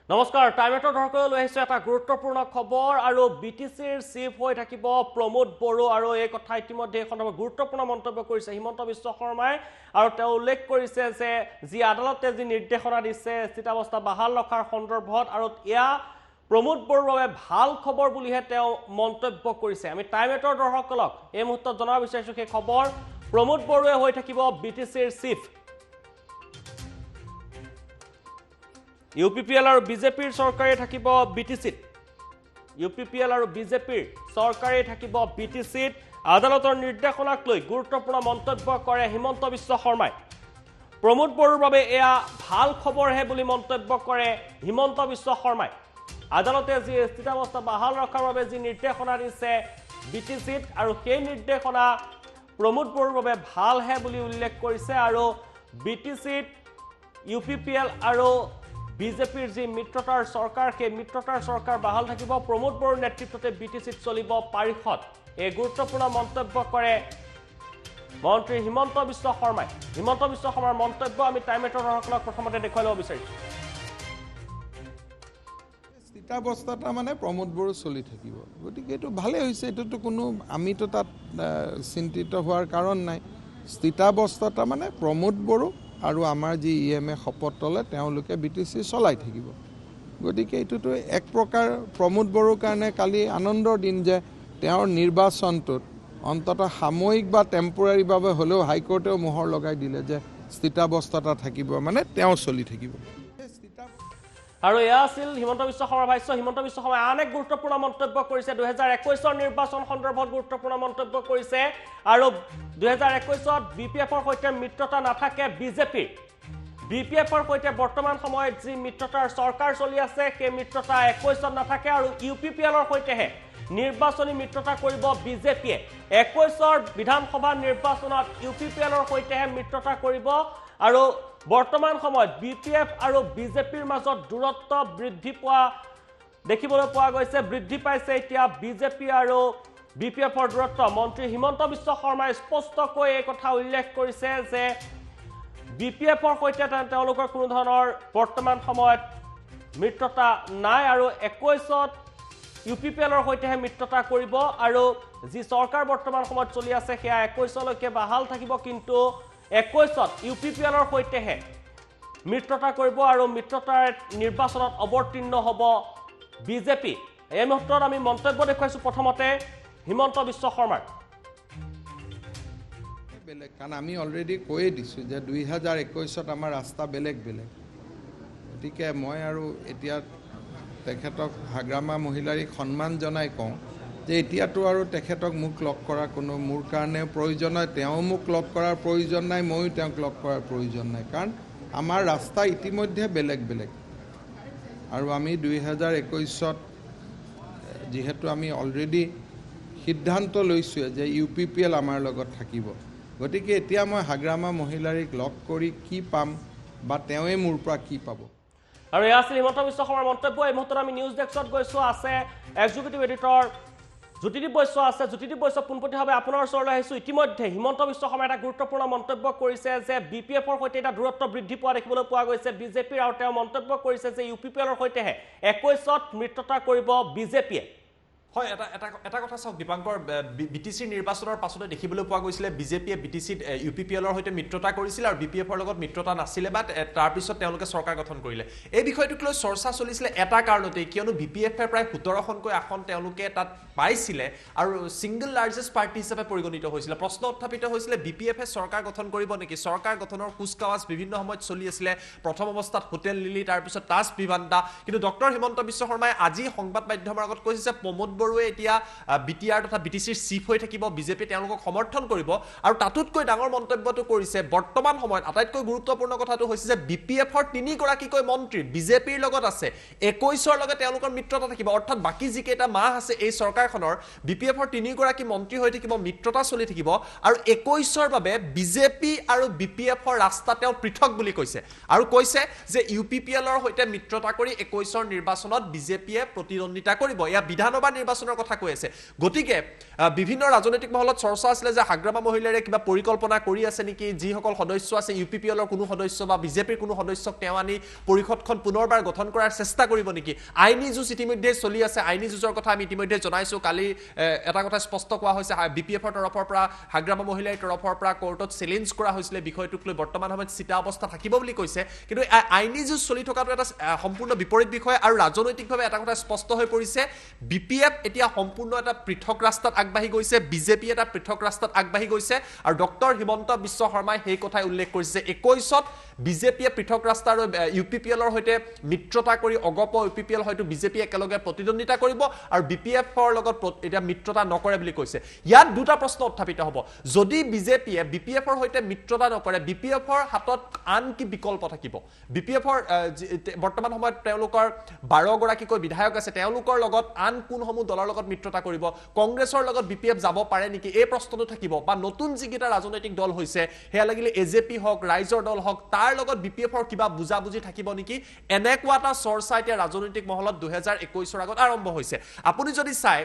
নমস্কাৰ টাইমেটৰ ধৰকলৈ লৈ আহিছো এটা গুৰুত্বপূৰ্ণ খবৰ আৰু বিটিচিৰ চিফ হৈ থাকিব প্ৰমোদ বড়ো আৰু এই কথা ইতিমধ্যে এখন গুৰুত্বপূৰ্ণ মন্তব্য কৰিছে হিমন্ত বিশ্ব শৰ্মাই আৰু তেওঁ উল্লেখ কৰিছে যে যি আদালতে যি নিৰ্দেশনা দিছে স্থিতাৱস্থা বাহাল ৰখাৰ সন্দৰ্ভত আৰু ইয়া প্ৰমোদ বড়োৰ বাবে ভাল খবৰ বুলিহে তেওঁ মন্তব্য কৰিছে আমি টাইমেটৰ দৰ্শকসকলক এই মুহূৰ্তত জনাব বিচাৰিছো সেই খবৰ প্ৰমোদ বড়োৱে হৈ থাকিব বিটিচিৰ চিফ UPPL আৰু বিজেপিৰ চৰকাৰে থাকিব বিটিচিত UPPL আৰু বিজেপিৰ চৰকাৰে থাকিব বিটিচিত আদালতৰ নিৰ্দেশনাক লৈ গুৰুত্বপূৰ্ণ মন্তব্য কৰে হিমন্ত বিশ্ব শৰ্মাই প্ৰমোদ বড়োৰ বাবে এয়া ভাল খবৰহে বুলি মন্তব্য কৰে হিমন্ত বিশ্ব শৰ্মাই আদালতে যি স্থিতাৱস্থা বাহাল ৰখাৰ বাবে যি নিৰ্দেশনা দিছে বিটিচিত আৰু সেই নিৰ্দেশনা প্ৰমোদ বড়োৰ বাবে ভালহে বুলি উল্লেখ কৰিছে আৰু বিটিচিত UPPL আৰু বিজেপিৰ যি মিত্ৰতাৰ চৰকাৰ সেই মিত্ৰতাৰ চৰকাৰ বাহাল থাকিব প্ৰমোদ বড়োৰ নেতৃত্বতে বিটিচিত চলিব পাৰিষদ এই গুৰুত্বপূৰ্ণ মন্তব্য কৰে মন্ত্ৰী হিমন্ত বিশ্ব শৰ্মাই হিমন্ত বিশ্ব শৰ্মাৰ মন্তব্য আমি টাইমেটৰ দৰ্শকসকলক প্ৰথমতে দেখুৱাই ল'ব বিচাৰিছো স্থিতাৱস্থাটা মানে প্ৰমোদ বড়ো চলি থাকিব গতিকে এইটো ভালেই হৈছে এইটোতো কোনো আমিতো তাত চিন্তিত হোৱাৰ কাৰণ নাই স্থিতাৱস্থাটা মানে প্ৰমোদ বড়ো আৰু আমাৰ যি EMA শপত ল'লে তেওঁলোকে বিটিচি চলাই থাকিব গতিকে এইটোতো এক প্ৰকাৰ প্ৰমোদ বড়োৰ কাৰণে কালি আনন্দৰ দিন যে তেওঁৰ নিৰ্বাচনটোত অন্ততঃ সাময়িক বা টেম্পৰাৰীভাৱে হ'লেও হাইকোৰ্টেও মোহৰ লগাই দিলে যে স্থিতাৱস্থাটা থাকিব মানে তেওঁ চলি থাকিব আৰু এয়া আছিল হিমন্ত বিশ্ব শৰ্মাৰ ভাষ্য হিমন্ত বিশ্ব শৰ্মাই আন এক গুৰুত্বপূৰ্ণ মন্তব্য কৰিছে 2021 নিৰ্বাচন সন্দৰ্ভত গুৰুত্বপূৰ্ণ মন্তব্য কৰিছে আৰু 2021 বিপিএফৰ সৈতে মিত্ৰতা নাথাকে বিজেপিৰ বিপিএফৰ সৈতে বৰ্তমান সময়ত যি মিত্ৰতাৰ চৰকাৰ চলি আছে সেই মিত্ৰতা 21 নাথাকে আৰু UPPLৰ সৈতেহে নিৰ্বাচনী মিত্ৰতা কৰিব বিজেপিয়ে 21 বিধানসভা নিৰ্বাচনত UPPLৰ সৈতেহে মিত্ৰতা কৰিব আৰু বৰ্তমান সময়ত বিপিএফ আৰু বিজেপিৰ মাজত দূৰত্ব বৃদ্ধি পোৱা দেখিবলৈ পোৱা গৈছে বৃদ্ধি পাইছে এতিয়া বিজেপি আৰু বিপিএফৰ দূৰত্ব মন্ত্ৰী হিমন্ত বিশ্ব শৰ্মাই স্পষ্টকৈ এই কথা উল্লেখ কৰিছে যে বিপিএফৰ সৈতে তেওঁলোকৰ কোনো ধৰণৰ বৰ্তমান সময়ত মিত্ৰতা নাই আৰু 21ত UPPLৰ সৈতেহে মিত্ৰতা কৰিব আৰু যি চৰকাৰ বৰ্তমান সময়ত চলি আছে সেয়া 21লৈকে বাহাল থাকিব কিন্তু 21ত UPPLৰ সৈতেহে মিত্ৰতা কৰিব আৰু মিত্ৰতাৰ নিৰ্বাচনত অৱতীৰ্ণ হ'ব বিজেপি এই মুহূৰ্তত আমি মন্তব্য দেখুৱাইছো প্ৰথমতে হিমন্ত বিশ্ব শৰ্মাৰ বেলেগ কাৰণ আমি অলৰেডি কৈয়ে দিছোঁ যে 2021ত আমাৰ ৰাস্তা বেলেগ বেলেগ গতিকে মই আৰু এতিয়া তেখেতক হাগ্ৰামা মহিলাৰীক সন্মান জনাই কওঁ যে এতিয়াতো আৰু তেখেতক মোক লগ কৰা কোনো মোৰ কাৰণে প্ৰয়োজন নাই তেওঁ মোক লগ কৰাৰ প্ৰয়োজন নাই ময়ো তেওঁক লগ কৰাৰ প্ৰয়োজন নাই কাৰণ আমাৰ ৰাস্তা ইতিমধ্যে বেলেগ বেলেগ আৰু আমি 2021ত যিহেতু আমি অলৰেডি সিদ্ধান্ত লৈছোঁ যে UPPL আমাৰ লগত থাকিব গতিকে এতিয়া মই হাগ্ৰামা মহিলাৰীক লগ কৰি কি পাম বা তেওঁৱে মোৰ পৰা কি পাব আৰু এয়া আছিল হিমন্ত বিশ্ব শৰ্মাৰ মন্তব্য এই মুহূৰ্তত আমি নিউজ ডেস্কত গৈছো আছে এক্সিকিউটিভ এডিটৰ জ্যোতিদীপ বৈশ্য আছে জ্যোতিদীপ বৈশ্য পোনপটীয়াভাৱে আপোনাৰ ওচৰলৈ আহিছো ইতিমধ্যে হিমন্ত বিশ্ব শৰ্মাই এটা গুৰুত্বপূৰ্ণ মন্তব্য কৰিছে যে বিপিএফৰ সৈতে এটা দূৰত্ব বৃদ্ধি পোৱা দেখিবলৈ পোৱা গৈছে বিজেপিৰ আৰু তেওঁ মন্তব্য কৰিছে যে UPPLৰ সৈতেহে 21ত মিত্ৰতা কৰিব বিজেপিয়ে হয় এটা কথা চাওক দীপাংকৰ বিটিচিৰ নিৰ্বাচনৰ পাছতে দেখিবলৈ পোৱা গৈছিলে বিজেপিয়ে বিটিচিত UPPLৰ সৈতে মিত্ৰতা কৰিছিল আৰু বিপিএফৰ লগত মিত্ৰতা নাছিলে বা তাৰ পিছত তেওঁলোকে চৰকাৰ গঠন কৰিলে এই বিষয়টোক লৈ চৰ্চা চলিছিলে এটা কাৰণতে কিয়নো বিপিএফে প্ৰায় 17খনকৈ আসন তেওঁলোকে তাত পাইছিলে আৰু সিংগল লাৰ্জেষ্ট পাৰ্টি হিচাপে পৰিগণিত হৈছিলে প্ৰশ্ন উত্থাপিত হৈছিলে বিপিএফে চৰকাৰ গঠন কৰিব নেকি চৰকাৰ গঠনৰ কুচকাৱাজ বিভিন্ন সময়ত চলি আছিলে প্ৰথম অৱস্থাত হোটেল লিলি তাৰ পিছত তাজ বিভান্ডা কিন্তু ডক্টৰ হিমন্ত বিশ্ব শৰ্মাই আজি সংবাদ মাধ্যমৰ আগত কৈছে যে প্ৰমোদ বড়োৱে এতিয়া বিটিআৰ তথা বিটিচিৰ চিফ হৈ থাকিব বিজেপি তেওঁলোকক সমৰ্থন কৰিব আৰু তাতোতকৈ ডাঙৰ মন্তব্যটো কৰিছে বৰ্তমান সময়ত আটাইতকৈ গুৰুত্বপূৰ্ণ কথাটো হৈছে যে বিপিএফৰ 3 গৰাকীকৈ মন্ত্ৰী বিজেপিৰ লগত আছে 21ৰ লগত তেওঁলোকৰ মিত্ৰতা থাকিব অৰ্থাৎ বাকি যিকেইটা মাহ আছে এই চৰকাৰখনৰ বিপিএফৰ 3 গৰাকী মন্ত্ৰী হৈ থাকিব মিত্ৰতা চলি থাকিব আৰু 21ৰ বাবে বিজেপি আৰু বিপিএফৰ ৰাস্তা তেওঁ পৃথক বুলি কৈছে আৰু কৈছে যে UPPLৰ সৈতে মিত্ৰতা কৰি 21ৰ নিৰ্বাচনত বিজেপিয়ে প্ৰতিদ্বন্দ্বিতা কৰিব এয়া বিধানসভা নিৰ্বাচনৰ কথা কৈ আছে গতিকে বিভিন্ন ৰাজনৈতিক মহলত চৰ্চা আছিলে যে হাগ্ৰামা মহিলাৰে কিবা পৰিকল্পনা কৰি আছে নেকি যিসকল সদস্য আছে ইউপিপিএলৰ কোনো সদস্য বা বিজেপিৰ কোনো সদস্যক তেওঁ আনি পৰিষদখন পুনৰবাৰ গঠন কৰাৰ চেষ্টা কৰিব নেকি আইনী যুঁজ ইতিমধ্যে চলি আছে আইনী যুঁজৰ কথা আমি ইতিমধ্যে জনাইছো কালি এটা কথা স্পষ্ট কোৱা হৈছে বিপিএফৰ তৰফৰ পৰা হাগ্ৰামা মহিলাৰ তৰফৰ পৰা কোৰ্টত চেলেঞ্জ কৰা হৈছিলে বিষয়টোক লৈ বৰ্তমান সময়ত চিতা অৱস্থা থাকিব বুলি কৈছে কিন্তু আইনী যুঁজ চলি থকাটো এটা সম্পূৰ্ণ বিপৰীত বিষয় আৰু ৰাজনৈতিকভাৱে এটা কথা স্পষ্ট হৈ পৰিছে বিপিএফ এতিয়া সম্পূৰ্ণ এটা পৃথক ৰাস্তাত আগবাঢ়ি গৈছে বিজেপি এটা পৃথক ৰাস্তাত আগবাঢ়ি গৈছে আৰু ডক্টৰ হিমন্ত বিশ্ব শৰ্মাই সেই কথাই উল্লেখ কৰিছে 21ত বিজেপিয়ে পৃথক ৰাস্তা আৰু ইউপিপিএলৰ সৈতে মিত্ৰতা কৰি অগপ ইউপিপিএল হয়তো বিজেপি একেলগে প্ৰতিদ্বন্দ্বিতা কৰিব আৰু বিপিএফৰ লগত এটা মিত্ৰতা নকৰে বুলি কৈছে ইয়াত দুটা প্ৰশ্ন উত্থাপিত হ'ব যদি বিজেপিয়ে বিপিএফৰ সৈতে মিত্ৰতা নকৰে বিপিএফৰ হাতত আন কি বিকল্প থাকিব বিপিএফৰ বৰ্তমান সময়ত তেওঁলোকৰ 12 গৰাকীকৈ বিধায়ক আছে তেওঁলোকৰ লগত আন কোনসমূহ দলৰ লগত মিত্ৰতা কৰিব কংগ্ৰেছৰ লগত বিপিএফ যাব পাৰে নেকি এই প্ৰশ্নটো থাকিব বা নতুন যিকেইটা ৰাজনৈতিক দল হৈছে হেয়া লাগিলে এজেপি হওক ৰাইজৰ দল হওক তাৰ লগত বিপিএফৰ কিবা বুজাবুজি থাকিব নেকি এনেকুৱা এটা চৰ্চা এতিয়া ৰাজনৈতিক মহলত 2021ৰ আগত আৰম্ভ হৈছে আপুনি যদি চাই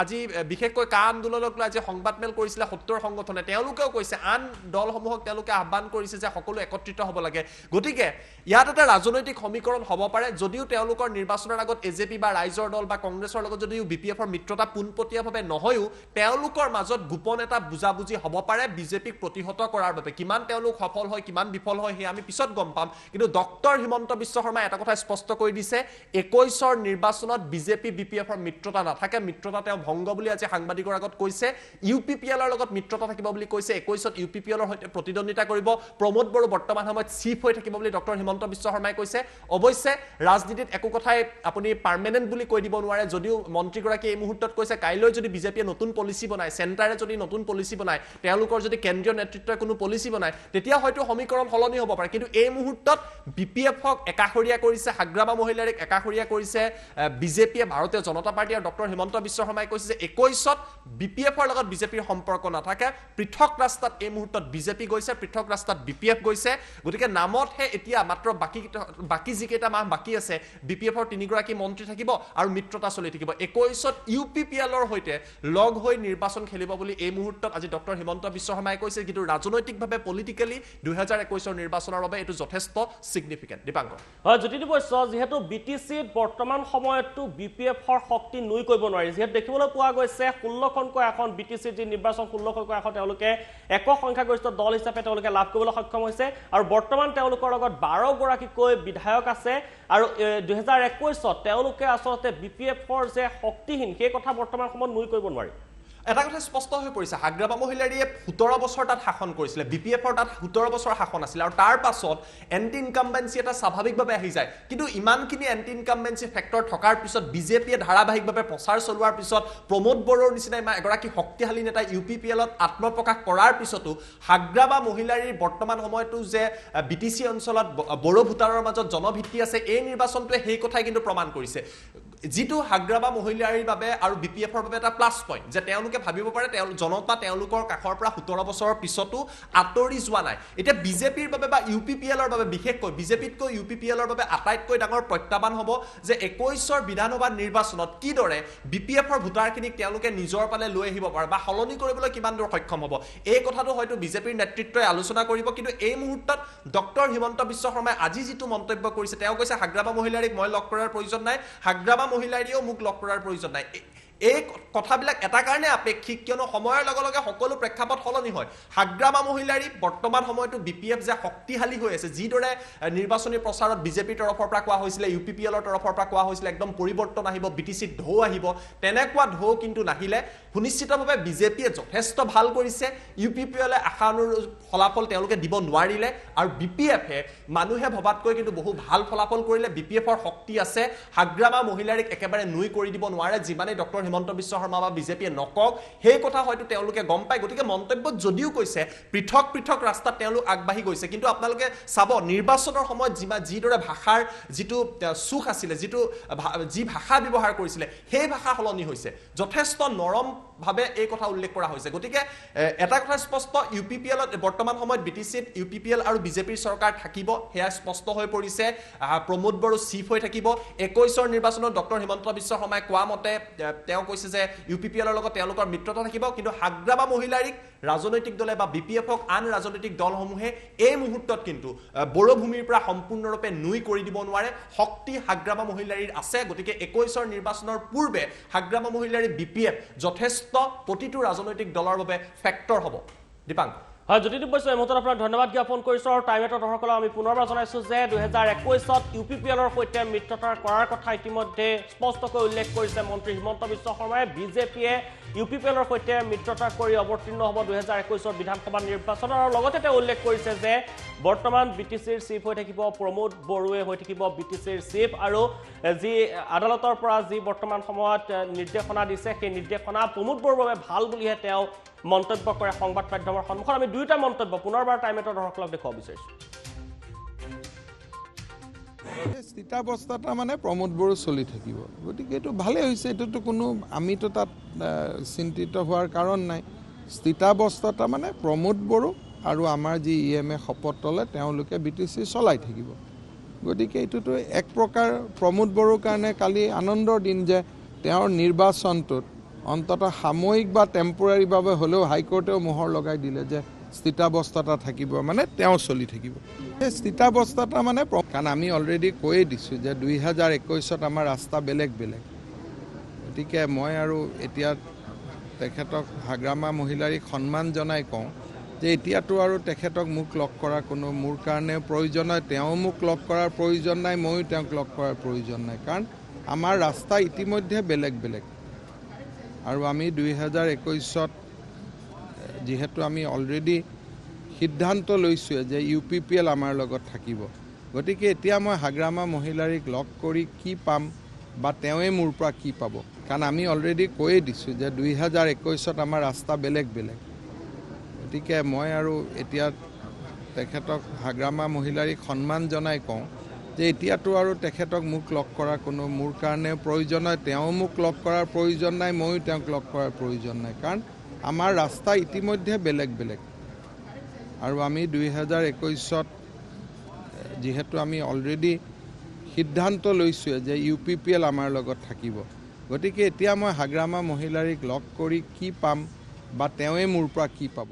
আজি বিশেষকৈ কা আন্দোলনক লৈ আজি সংবাদমেল কৰিছিলে 70 সংগঠনে তেওঁলোকেও কৈছে আন দলসমূহক তেওঁলোকে আহ্বান কৰিছে যে সকলো একত্ৰিত হ'ব লাগে গতিকে ইয়াত এটা ৰাজনৈতিক সমীকৰণ হ'ব পাৰে যদিও তেওঁলোকৰ নিৰ্বাচনৰ আগত এজেপি বা ৰাইজৰ দল বা কংগ্ৰেছৰ লগত যদিও বিপিএফৰ মিত্ৰতা পোনপটীয়াভাৱে নহয়ও তেওঁলোকৰ মাজত গোপন এটা বুজাবুজি হ'ব পাৰে বিজেপিক প্ৰতিহত কৰাৰ বাবে কিমান তেওঁলোক সফল হয় কিমান বিফল হয় হে আমি পিছত গম পাম কিন্তু ডক্টৰ হিমন্ত বিশ্ব শৰ্মা এটা কথা স্পষ্ট কৰি দিছে 21ৰ নিৰ্বাচনত বিজেপি বিপিএফৰ মিত্ৰতা নাথাকে মিত্ৰতা তেওঁ ভংগ বুলি আজি সাংবাদিকৰ আগত কৈছে ইউপিপিএলৰ লগত মিত্ৰতা থাকিব বুলি কৈছে 21ত ইউপিপিএলৰ সৈতে প্ৰতিদ্বন্দ্বিতা কৰিব প্ৰমোদ বড়ো বৰ্তমান সময়ত চিফ হৈ থাকিব বুলি ডক্টৰ হিমন্ত বিশ্ব শৰ্মাই কৈছে অৱশ্যে ৰাজনীতিত একো কথাই আপুনি পাৰ্মানেন্ট বুলি কৈ দিব নোৱাৰে যদিও মন্ত্ৰীগৰাকী এই মুহূৰ্তত কৈছে কাইলৈ যদি বিজেপিয়ে নতুন পলিচি বনায় চেণ্টাৰে যদি নতুন পলিচি বনায় তেওঁলোকৰ যদি কেন্দ্ৰীয় নেতৃত্বই কোনো পলিচি বনায় তেতিয়া হয়তো সমীকৰণ সলনি হ'ব পাৰে কিন্তু এই মুহূৰ্তত বিপিএফক একাষৰীয়া কৰিছে হাগ্ৰামা মহিলাৰীক একাষৰীয়া কৰিছে বিজেপিয়ে ভাৰতীয় জনতা পাৰ্টি আৰু ডক্টৰ হিমন্ত বিশ্ব শৰ্মাই কৈছে যে 21ত বিপিএফৰ লগত বিজেপিৰ সম্পৰ্ক নাথাকে পৃথক ৰাস্তাত এই মুহূৰ্তত বিজেপি গৈছে পৃথক ৰাস্তাত বিপিএফ গৈছে গতিকে নামতহে এতিয়া মাত্ৰ বাকি যিকেইটা মাহ বাকি আছে বিপিএফৰ 3 গৰাকী মন্ত্ৰী থাকিব আৰু মিত্ৰতা চলি থাকিব 21ত ইউপিপিএলৰ সৈতে লগ হৈ নিৰ্বাচন খেলিব বুলি এই মুহূৰ্তত আজি ডক্টৰ হিমন্ত বিশ্ব শৰ্মাই কৈছে কিন্তু ৰাজনৈতিকভাৱে পলিটিক্যালি 2021ৰ নিৰ্বাচনৰ বাবে এটো যথেষ্ট সিগনিফিকেন্ট দীপাংকৰ হয় জ্যোতি বৈশ্য যেহেতু বিটিসিত বৰ্তমান সময়তো বিপিএফৰ শক্তি নুই কৰিব নোৱাৰি যেহেতু দেখিবলৈ পোৱা গৈছে 16খনকৈ এখন বিটিসিত যি নিৰ্বাচন 16খনকৈ এখন তেওঁলোকে একক সংখ্যাগৰিষ্ঠ দল হিচাপে তেওঁলোকে লাভ কৰিবলৈ সক্ষম হৈছে আৰু বৰ্তমান তেওঁলোকৰ লগত 12 গৰাকীকৈ বিধায়ক আছে আৰু 2021ত তেওঁলোকে আসলতে বিপিএফৰ যে শক্তিহীন সেই কথা বৰ্তমান সময়ত নুই কৰিব নোৱাৰি এটা কথা স্পষ্ট হৈ পৰিছে হাগ্ৰামা মহিলাৰীয়ে 17 বছৰ তাত শাসন কৰিছিলে বিপিএফৰ তাত 17 বছৰ শাসন আছিল আৰু তাৰ পাছত এন্টি ইনকামবেন্সি এটা স্বাভাৱিকভাৱে আহি যায় কিন্তু ইমানখিনি এন্টি ইনকামবেন্সি ফেক্টৰ থকাৰ পিছত বিজেপিয়ে ধাৰাবাহিকভাৱে প্ৰচাৰ চলোৱাৰ পিছত প্ৰমোদ বড়োৰ নিচিনা এগৰাকী শক্তিশালী নেতা ইউপিপিএলত আত্মপ্ৰকাশ কৰাৰ পিছতো হাগ্ৰামা মহিলাৰীৰ বৰ্তমান সময়তো যে বিটিসি অঞ্চলত বড়ো ভোটাৰৰ মাজত জনভিত্তি আছে এই নিৰ্বাচনটোৱে সেই কথাই কিন্তু প্ৰমাণ কৰিছে जितु हाग्राबा महिलारीर বাবে আৰু বিপিএফৰ বাবে এটা প্লাস পইণ্ট যে তেওঁলোকে ভাবিব পাৰে জনতা তেওঁলোকৰ কাখৰ পৰা 17 বছৰৰ পিছতো আতৰি যোৱা নাই এটা বিজেপিৰ বাবে বা ইউপিপিএলৰ বাবে বিশেষকৈ বিজেপিতকৈ ইউপিপিএলৰ বাবে আটাইতকৈ ডাঙৰ প্ৰত্যাহ্বান হ'ব যে 21ৰ বিধানসভা নিৰ্বাচনত কি দৰে বিপিএফৰ ভোটাৰখিনিক তেওঁলোকে নিজৰ পালে লৈ আহিব পাৰে বা হলনি কৰিবলৈ কিমান দূৰ সক্ষম হ'ব এই কথাটো হয়তো বিজেপিৰ নেতৃত্বই আলোচনা কৰিব কিন্তু এই মুহূৰ্তত ডক্টৰ হিমন্ত বিশ্ব শৰ্মাই আজি যিটো মন্তব্য কৰিছে তেওঁ কৈছে হাগ্ৰাবা মহিলাৰীক মই লগ কৰাৰ প্ৰয়োজন নাই হাগ্ৰাবা মহিলাৰীও মোক লগ কৰাৰ প্ৰয়োজন নাই এই কথাবিলাক এটা কাৰণে আপেক্ষিক কিয়নো সময়ৰ লগে লগে সকলো প্ৰেক্ষাপট সলনি হয় হাগ্ৰামা মহিলাৰী বৰ্তমান সময়তো বিপিএফ যে শক্তিশালী হৈ আছে যিদৰে নিৰ্বাচনী প্ৰচাৰত বিজেপিৰ তৰফৰ পৰা কোৱা হৈছিল ইউপিপিএলৰ তৰফৰ পৰা কোৱা হৈছিল একদম পৰিৱৰ্তন আহিব বিটিসিত ঢৌ আহিব তেনেকুৱা ঢৌ কিন্তু নাহিলে সুনিশ্চিতভাৱে বিজেপিয়ে যথেষ্ট ভাল কৰিছে ইউপিপিএলে আশানুৰূপ ফলাফল তেওঁলোকে দিব নোৱাৰিলে আৰু বিপিএফে মানুহে ভবাতকৈ কিন্তু বহু ভাল ফলাফল কৰিলে বিপিএফৰ শক্তি আছে হাগ্ৰামা মহিলাৰীক একেবাৰে নুই কৰি দিব নোৱাৰে যিমানে ডক্টৰ হিমন্ত বিশ্ব শৰ্মা বা বিজেপিয়ে নকক সেই কথা হয়তো তেওঁলোকে গম পায় গতিকে মন্তব্যত যদিও কৈছে পৃথক পৃথক ৰাস্তাত তেওঁলোক আগবাঢ়ি গৈছে কিন্তু আপোনালোকে চাব নিৰ্বাচনৰ সময়ত যিদৰে ভাষাৰ যিটো সুখ আছিলে যি ভাষা ব্যৱহাৰ কৰিছিলে সেই ভাষা সলনি হৈছে যথেষ্ট নৰম ভাবে এই কথা উল্লেখ কৰা হৈছে গতিকে এটা কথা স্পষ্ট ইউপিপিএলত বৰ্তমান সময়ত বিটিচিত ইউপিপিএল আৰু বিজেপিৰ চৰকাৰ থাকিব হেয়া স্পষ্ট হৈ পৰিছে প্ৰমোদ বড়ো চিফ হৈ থাকিব 21ৰ নিৰ্বাচনত ডক্টৰ হিমন্ত বিশ্ব শৰ্মাই কোৱা মতে তেওঁ কৈছে যে ইউপিপিএলৰ লগত তেওঁলোকৰ মিত্ৰতা থাকিব কিন্তু হাগ্ৰামা মহিলাৰীক ৰাজনৈতিক দলে বা বিপিএফক আন ৰাজনৈতিক দলসমূহে এই মুহূৰ্তত কিন্তু বড়ো ভূমিৰ পৰা সম্পূৰ্ণৰূপে নুই কৰি দিব নোৱাৰে শক্তি হাগ্ৰামা মহিলাৰীৰ আছে গতিকে 21ৰ নিৰ্বাচনৰ পূৰ্বে হাগ্ৰামা মহিলাৰী বিপিএফ যথেষ্ট প্ৰতিটো ৰাজনৈতিক দলৰ বাবে ফেক্টৰ হ'ব দীপাংক হয় জ্যোতিদীপ বৈশ্য এই মুহূৰ্তত আপোনাক ধন্যবাদ জ্ঞাপন কৰিছোঁ আৰু টাইম এটৰ দৰ্শকসকলক আমি পুনৰবাৰ জনাইছোঁ যে 2021ত ইউপিপিএলৰ সৈতে মিত্ৰতা কৰাৰ কথা ইতিমধ্যে স্পষ্টকৈ উল্লেখ কৰিছে মন্ত্ৰী হিমন্ত বিশ্ব শৰ্মাই বিজেপিয়ে ইউপিপিএলৰ সৈতে মিত্ৰতা কৰি অৱতীৰ্ণ হ'ব 2021ৰ বিধানসভা নিৰ্বাচনত আৰু লগতে তেওঁ উল্লেখ কৰিছে যে বৰ্তমান বিটিচিৰ চিফ হৈ থাকিব প্ৰমোদ বড়োৱে হৈ থাকিব বিটিচিৰ চিফ আৰু যি আদালতৰ পৰা যি বৰ্তমান সময়ত নিৰ্দেশনা দিছে সেই নিৰ্দেশনা প্ৰমোদ বড়োৰ বাবে ভাল বুলিহে তেওঁ মন্তব্য কৰে সংবাদ মাধ্যমৰ সন্মুখত আমি দুইটা মন্তব্য পুনৰবাৰ টাইম এটৰ দৰ্শকসকলক দেখুৱাব বিচাৰিছোঁ স্থিতাৱস্থাটা মানে প্ৰমোদ বড়ো চলি থাকিব গতিকে এইটো ভালেই হৈছে এইটোতো কোনো আমিতো তাত চিন্তিত হোৱাৰ কাৰণ নাই স্থিতাৱস্থাটা মানে প্ৰমোদ বড়ো আৰু আমাৰ যি ইএমএ শপত ল'লে তেওঁলোকে বিটিচি চলাই থাকিব গতিকে এইটোতো এক প্ৰকাৰ প্ৰমোদ বড়োৰ কাৰণে কালি আনন্দৰ দিন যে তেওঁৰ নিৰ্বাচনটোত অন্ততঃ সাময়িক বা টেম্পৰাৰীভাৱে হ'লেও হাইকোৰ্টেও মোহৰ লগাই দিলে যে স্থিতাৱস্থাটা থাকিব মানে তেওঁ চলি থাকিব এই স্থিতাৱস্থাটা মানে কাৰণ আমি অলৰেডি কৈয়ে দিছোঁ যে 2021ত আমাৰ ৰাস্তা বেলেগ বেলেগ গতিকে মই আৰু এতিয়া তেখেতক হাগ্ৰামা মহিলাৰীক সন্মান জনাই কওঁ যে এতিয়াতো আৰু তেখেতক মোক লগ কৰা কোনো মোৰ কাৰণে প্ৰয়োজন নাই তেওঁ মোক লগ কৰাৰ প্ৰয়োজন নাই ময়ো তেওঁক লগ কৰাৰ প্ৰয়োজন নাই কাৰণ আমাৰ ৰাস্তা ইতিমধ্যে বেলেগ বেলেগ আৰু আমি 2021ত যিহেতু আমি অলৰেডি সিদ্ধান্ত লৈছোঁ যে ইউপিপিএল আমাৰ লগত থাকিব গতিকে এতিয়া মই হাগ্ৰামা মহিলাৰীক লগ কৰি কি পাম বা তেওঁৱে মোৰ পৰা কি পাব কাৰণ আমি অলৰেডি কৈয়ে দিছোঁ যে 2021ত আমাৰ ৰাস্তা বেলেগ বেলেগ গতিকে মই আৰু এতিয়া তেখেতক হাগ্ৰামা মহিলাৰীক সন্মান জনাই কওঁ যে এতিয়াতো আৰু তেখেতক মোক লগ কৰা কোনো মোৰ কাৰণে প্ৰয়োজন নাই তেওঁ মোক লগ কৰাৰ প্ৰয়োজন নাই ময়ো তেওঁক লগ কৰাৰ প্ৰয়োজন নাই কাৰণ আমাৰ ৰাস্তা ইতিমধ্যে বেলেগ বেলেগ আৰু আমি 2021ত যিহেতু আমি অলৰেডি সিদ্ধান্ত লৈছোঁ যে ইউপিপিএল আমাৰ লগত থাকিব গতিকে এতিয়া মই হাগ্ৰামা মহিলাৰীক লগ কৰি কি পাম বা তেওঁৱে মোৰ পৰা কি পাব